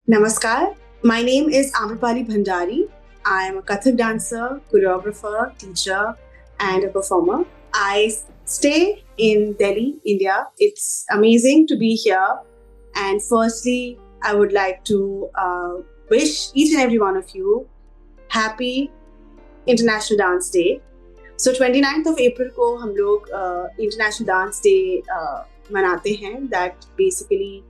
Namaskar. My name is Amrapali Bhandari. I am a Kathak dancer, choreographer, teacher, and a performer. I stay in Delhi, India. It's amazing to be here. And firstly, I would like to wish each and every one of you happy International Dance Day. So 29th of April को हम लोग International Dance Day मनाते हैं. That basically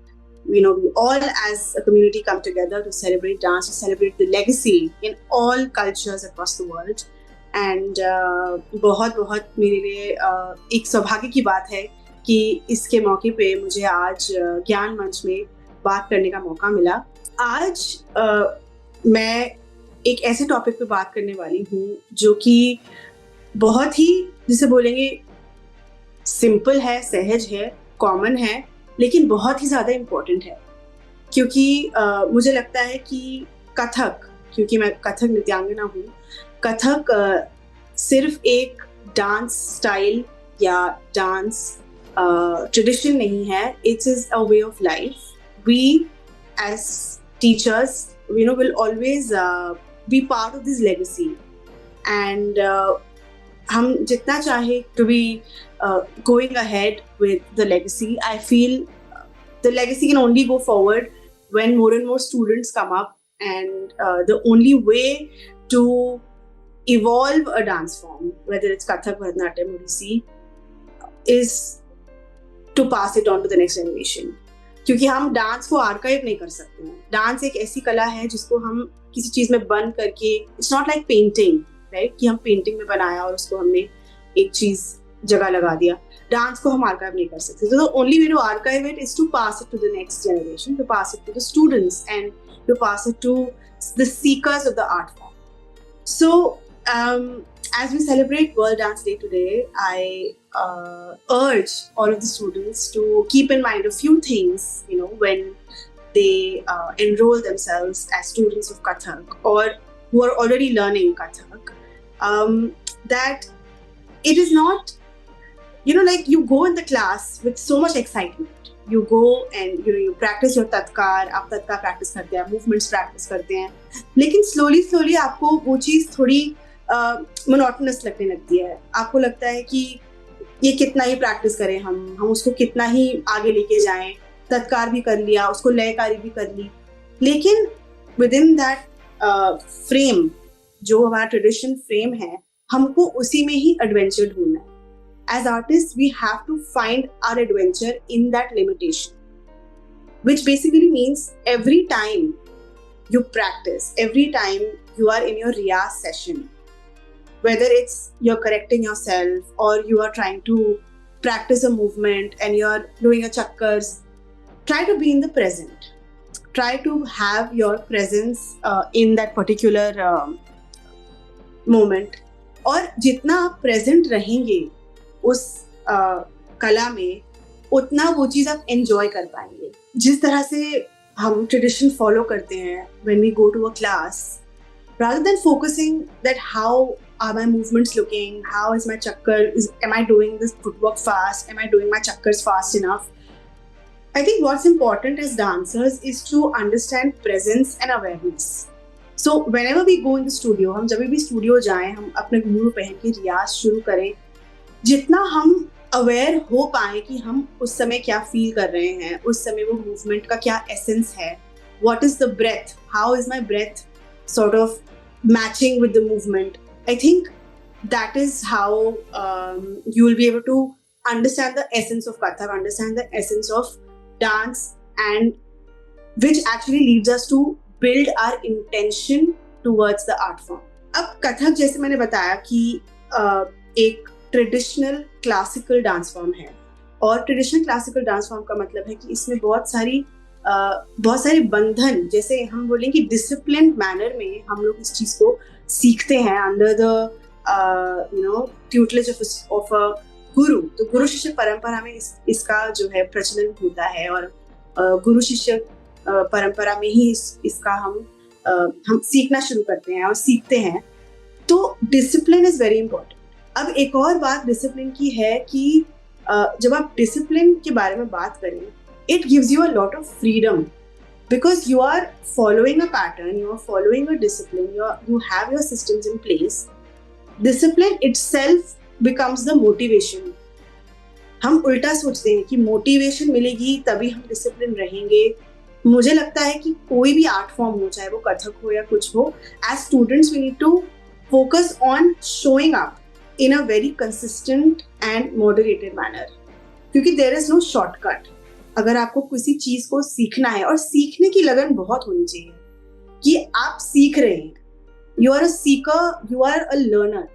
we all as a community come together to celebrate dance, to celebrate the legacy in all cultures across the world. And बहुत बहुत मेरे लिए एक सौभाग्य की बात है कि इसके मौके पे मुझे आज ज्ञान मंच में बात करने का मौका मिला. आज मैं एक ऐसे टॉपिक पे बात करने वाली हूँ जो कि बहुत ही, जिसे बोलेंगे, सिंपल है, सहज है, कॉमन है, लेकिन बहुत ही ज़्यादा इम्पोर्टेंट है. क्योंकि मुझे लगता है कि कथक, क्योंकि मैं कथक नृत्यांगना हूँ, कथक सिर्फ एक डांस स्टाइल या डांस ट्रेडिशन नहीं है. It's is a way of life. We as teachers will always be part of this legacy. And हम जितना चाहे to be going ahead with the legacy, I feel the legacy can only go forward when more and more students come up. And the only way to evolve a dance form, whether it's Kathak, Bharatanatyam, Odissi, is to pass it on to the next generation. क्योंकि हम dance को archive नहीं कर सकते हैं. Dance एक ऐसी कला है जिसको हम किसी चीज में बंद करके, it's not like painting, right, कि हम पेंटिंग में बनाया और उसको हमने एक चीज जगह लगा दिया. डांस को हम आर्काइव नहीं कर सकते. So the only way to archive it is to pass it to the next generation, to pass it to the students, and to pass it to the seekers of the art form. So as we celebrate World Dance Day today, I urge all of the students to keep in mind a few things, when they enroll themselves as students of Kathak or who are already learning Kathak, that it is not, like you go in the class with so much excitement. You go and you practice your tatkar, आप tatkar practice करते हैं, movements practice करते हैं, लेकिन slowly आपको वो चीज़ थोड़ी monotonous लगने लगती है. आपको लगता है कि ये कितना ही प्रैक्टिस करें, हम उसको कितना ही आगे लेके जाएं. तत्कार भी कर लिया, उसको लयकारी भी कर ली, लेकिन विद इन दैट फ्रेम, जो हमारा ट्रेडिशन फ्रेम है, हमको उसी में ही एडवेंचर ढूंढना है. As artist we have to find our adventure in that limitation, which basically means every time you practice, every time you are in your riyaz session, whether it's you're correcting yourself or you are trying to practice a movement and you're doing a chakkars, try to be in the present. Try to have your presence in that particular moment. और जितना आप present रहेंगे उस कला में, उतना वो चीज़ आप enjoy कर पाएंगे. जिस तरह से हम tradition follow करते हैं when we go to a class, rather than focusing that how are my movements looking, how is my chakkar, am I doing this footwork fast, am I doing my chakkars fast enough. I think what's important as dancers is to understand presence and awareness. So whenever we go in the studio, हम जब भी studio जाएं, हम अपने घुंघरू पहन के रियाज शुरू करें, जितना हम अवेयर हो पाए कि हम उस समय क्या फील कर रहे हैं, उस समय वो मूवमेंट का क्या एसेंस है, what is the breath, how is my breath sort of matching with the movement. I think that is how you will be able to understand the essence of Kathak, understand the essence of dance, and which actually leads us to build our intention towards the art form. अब कथक, जैसे मैंने बताया, कि एक traditional classical dance form है, और traditional classical dance form का मतलब है कि इसमें बहुत सारे बंधन, जैसे हम बोलेंगे डिसिप्लिन मैनर में हम लोग इस चीज़ को सीखते हैं under the tutelage of a गुरु. तो गुरु शिष्य परंपरा में इसका जो है प्रचलन होता है, और गुरु शिष्य परंपरा में ही इसका हम सीखना शुरू करते हैं और सीखते हैं. तो डिसिप्लिन इज वेरी इंपॉर्टेंट. अब एक और बात डिसिप्लिन की है कि जब आप डिसिप्लिन के बारे में बात करें, it gives you a lot of freedom because you are following a pattern, you are following a discipline, you have your systems in place. Discipline itself becomes the motivation. हम उल्टा सोचते हैं कि मोटिवेशन मिलेगी तभी हम डिसिप्लिन रहेंगे. मुझे लगता है कि कोई भी आर्ट फॉर्म हो, चाहे वो कथक हो या कुछ हो, as students we need to focus on showing up in a very consistent and moderated manner, क्योंकि देयर इज नो शॉर्टकट. अगर आपको किसी चीज को सीखना है, और सीखने की लगन बहुत होनी चाहिए कि आप सीख रहे हैं, you are a seeker, you are a learner.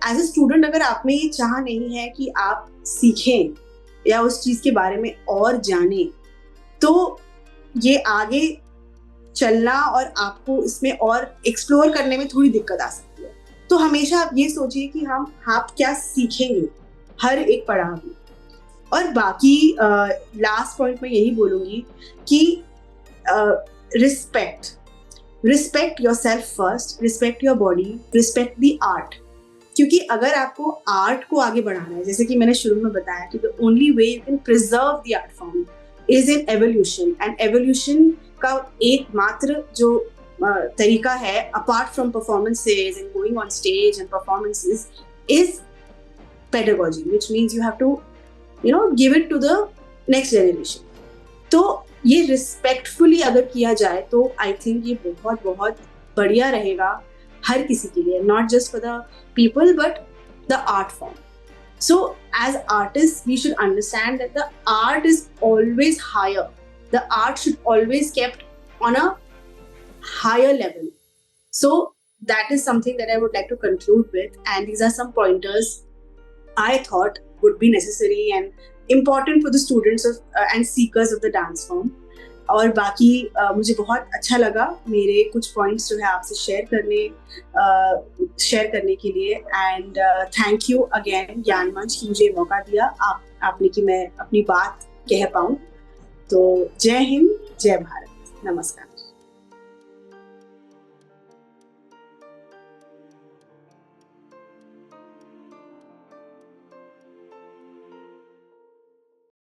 As a student अगर आप में ये चाह नहीं है कि आप सीखें या उस चीज के बारे में और जाने, तो ये आगे चलना और आपको इसमें और एक्सप्लोर करने में थोड़ी दिक्कत आ सकती है. तो हमेशा आप ये सोचिए कि आप क्या सीखेंगे हर एक पड़ाव में. और बाकी लास्ट पॉइंट में यही बोलूंगी कि respect yourself first, respect your body, respect the art. क्योंकि अगर आपको आर्ट को आगे बढ़ाना है, जैसे कि मैंने शुरू में बताया कि the only way you can preserve the art form is in evolution. And evolution का एकमात्र जो तरीका है, apart from performances and going on stage and performances, is pedagogy, which means you have to give it to the next generation. तो ये respectfully अगर किया जाए तो आई थिंक ये बहुत बहुत बढ़िया रहेगा हर किसी के लिए, not just for the people but the art form. So as artist we should understand that the art is always higher. The art should always kept on a higher level. So that is something that I would like to conclude with, and these are some pointers I thought would be necessary and important for the students of and seekers of the dance form. और बाकी मुझे बहुत अच्छा लगा मेरे कुछ points जो है आपसे शेयर करने के लिए. एंड थैंक यू अगेन ज्ञान मंच कि मुझे मौका दिया आपने कि मैं अपनी बात कह पाऊँ. तो जय हिंद, जय भारत, नमस्कार.